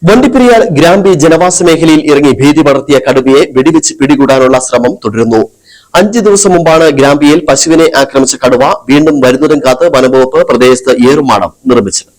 വണ്ടിപ്പെരിയാർ ഗ്രാമ്പി ജനവാസ മേഖലയിൽ ഇറങ്ങി ഭീതി പടർത്തിയ കടുവയെ വെടിവെച്ച് പിടികൂടാനുള്ള ശ്രമം തുടരുന്നു. 5 ദിവസം മുമ്പാണ് ഗ്രാമ്പിയിൽ പശുവിനെ ആക്രമിച്ച കടുവ വീണ്ടും വരുന്നതും കാത്ത് വനംവകുപ്പ് പ്രദേശത്ത് ഏറുമാടം നിർമ്മിച്ചത്.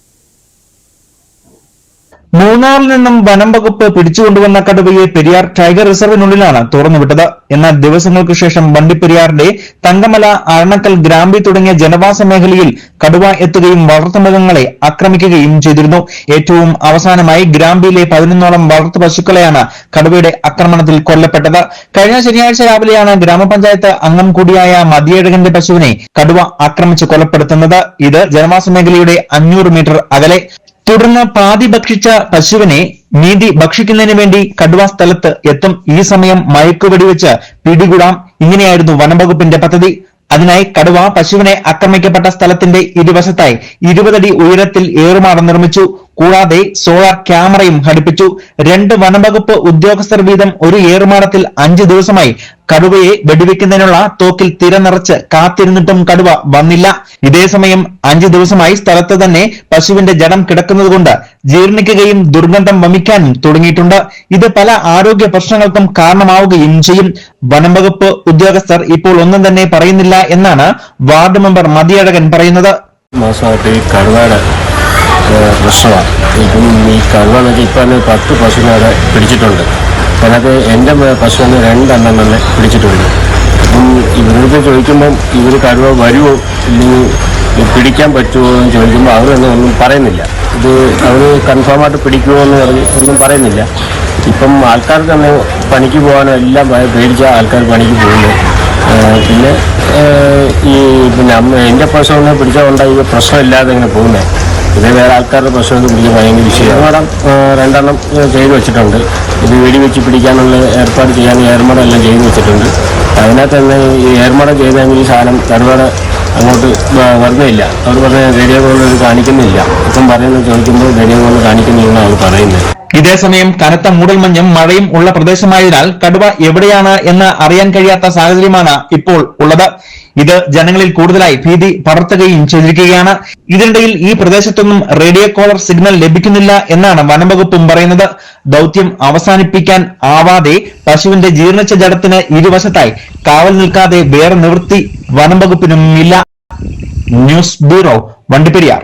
മൂന്നാറിൽ നിന്നും വനം വകുപ്പ് പിടിച്ചുകൊണ്ടുവന്ന കടുവയെ പെരിയാർ ടൈഗർ റിസർവിനുള്ളിലാണ് തുറന്നുവിട്ടത്. എന്നാൽ ദിവസങ്ങൾക്ക് ശേഷം വണ്ടിപ്പെരിയാറിന്റെ തങ്കമല, അരണക്കൽ, ഗ്രാമ്പി തുടങ്ങിയ ജനവാസ മേഖലയിൽ കടുവ എത്തുകയും വളർത്തുമൃഗങ്ങളെ ആക്രമിക്കുകയും ചെയ്തിരുന്നു. ഏറ്റവും അവസാനമായി ഗ്രാമ്പിയിലെ 11ഓളം വളർത്തു പശുക്കളെയാണ് കടുവയുടെ ആക്രമണത്തിൽ കൊല്ലപ്പെട്ടത്. കഴിഞ്ഞ ശനിയാഴ്ച രാവിലെയാണ് ഗ്രാമപഞ്ചായത്ത് അംഗം കൂടിയായ മതിയേഴകന്റെ പശുവിനെ കടുവ ആക്രമിച്ച് കൊലപ്പെടുത്തുന്നത്. ഇത് ജനവാസ മേഖലയുടെ 500 മീറ്റർ അകലെ. തുടർന്ന് പാതി ഭക്ഷിച്ച പശുവിനെ നീതി ഭക്ഷിക്കുന്നതിന് വേണ്ടി കടുവ സ്ഥലത്ത് എത്തും. ഈ സമയം മയക്കുവെടിവെച്ച് പിടികൂടാം. ഇങ്ങനെയായിരുന്നു വനംവകുപ്പിന്റെ പദ്ധതി. അതിനായി കടുവ പശുവിനെ ആക്രമിക്കപ്പെട്ട സ്ഥലത്തിന്റെ ഇരുവശത്തായി 20 അടി ഉയരത്തിൽ ഏറുമാടം നിർമ്മിച്ചു. കൂടാതെ സോളാർ ക്യാമറയും ഘടിപ്പിച്ചു. 2 വനംവകുപ്പ് ഉദ്യോഗസ്ഥർ വീതം ഒരു ഏറുമാടത്തിൽ 5 ദിവസമായി കടുവയെ വെടിവെക്കുന്നതിനുള്ള തോക്കിൽ തിരനിറച്ച് കാത്തിരുന്നിട്ടും കടുവ വന്നില്ല. ഇതേസമയം 5 ദിവസമായി സ്ഥലത്ത് തന്നെ പശുവിന്റെ ജഡം കിടക്കുന്നതുകൊണ്ട് ജീർണിക്കുകയും ദുർഗന്ധം വമിക്കാനും തുടങ്ങിയിട്ടുണ്ട്. ഇത് പല ആരോഗ്യ പ്രശ്നങ്ങൾക്കും കാരണമാവുകയും ചെയ്യും. വനംവകുപ്പ് ഉദ്യോഗസ്ഥർ ഇപ്പോൾ ഒന്നും തന്നെ പറയുന്നില്ല എന്നാണ് വാർഡ് മെമ്പർ മതിയഴകൻ പറയുന്നത്. പ്രശ്നമാണ്. ഇപ്പം ഈ കടുവ ഇപ്പം 10 പശുവിനെ പിടിച്ചിട്ടുണ്ട്. അതിനകത്ത് എൻ്റെ പശുവിന് 2 എണ്ണം തന്നെ പിടിച്ചിട്ടുണ്ട്. അപ്പം ഇവരോട് ചോദിക്കുമ്പം ഇവർ കടുവ വരുമോ ഇല്ലെങ്കിൽ പിടിക്കാൻ പറ്റുമോ എന്ന് ചോദിക്കുമ്പോൾ അവരൊന്നും ഒന്നും പറയുന്നില്ല. ഇത് അവർ കൺഫേമായിട്ട് പിടിക്കുമോ എന്ന് പറഞ്ഞ് ഒന്നും പറയുന്നില്ല. ഇപ്പം ആൾക്കാർക്ക് തന്നെ പണിക്ക് പോകാനും എല്ലാം പേടിച്ച ആൾക്കാർ പണിക്ക് പോകുന്നു. പിന്നെ എൻ്റെ പശുവിനെ പിടിച്ചതുകൊണ്ടാണ് ഈ പ്രശ്നമില്ലാതെ ഇങ്ങനെ പോകുന്നത്. ഇത് വേറെ ആൾക്കാരുടെ പ്രശ്നമൊക്കെ പിടിക്കാൻ ഭയങ്കര വിഷയമാണ്. ഏർമാടം 2 എണ്ണം ചെയ്തു വെച്ചിട്ടുണ്ട്. ഇത് വെടിവെച്ച് പിടിക്കാനുള്ള ഏർപ്പാട് ചെയ്യാൻ ഏർമാടം എല്ലാം ചെയ്തു വെച്ചിട്ടുണ്ട്. അതിനകത്ത് തന്നെ ഈ ഏർമാടം ചെയ്തെങ്കിൽ ഈ സാധനം കടുവയുടെ അങ്ങോട്ട് വരുന്നില്ല. അവർ പറഞ്ഞ റേഡിയോ കോളിൽ കാണിക്കുന്നില്ല. ഇപ്പം പറയുന്നത് ചോദിക്കുമ്പോൾ റേഡിയോ കോളിൽ കാണിക്കുന്നില്ലെന്നാണ് അവർ പറയുന്നത്. ഇതേസമയം കനത്ത മൂടൽമഞ്ഞും മഴയും ഉള്ള പ്രദേശമായതിനാൽ കടുവ എവിടെയാണ് എന്ന് അറിയാൻ കഴിയാത്ത സാഹചര്യമാണ് ഇപ്പോൾ ഉള്ളത്. ഇത് ജനങ്ങളിൽ കൂടുതലായി ഭീതി പടർത്തുകയും ചെയ്തിരിക്കുകയാണ്. ഇതിനിടയിൽ ഈ പ്രദേശത്തൊന്നും റേഡിയോ കോളർ സിഗ്നൽ ലഭിക്കുന്നില്ല എന്നാണ് വനംവകുപ്പും പറയുന്നത്. ദൌത്യം അവസാനിപ്പിക്കാൻ ആവാതെ പശുവിന്റെ ജീർണിച്ച ജഡത്തിന് ഇരുവശത്തായി കാവൽ നിൽക്കാതെ വേറെ നിവൃത്തി വനംവകുപ്പിനും ഇല്ല. News bureau, Vandiperiyar.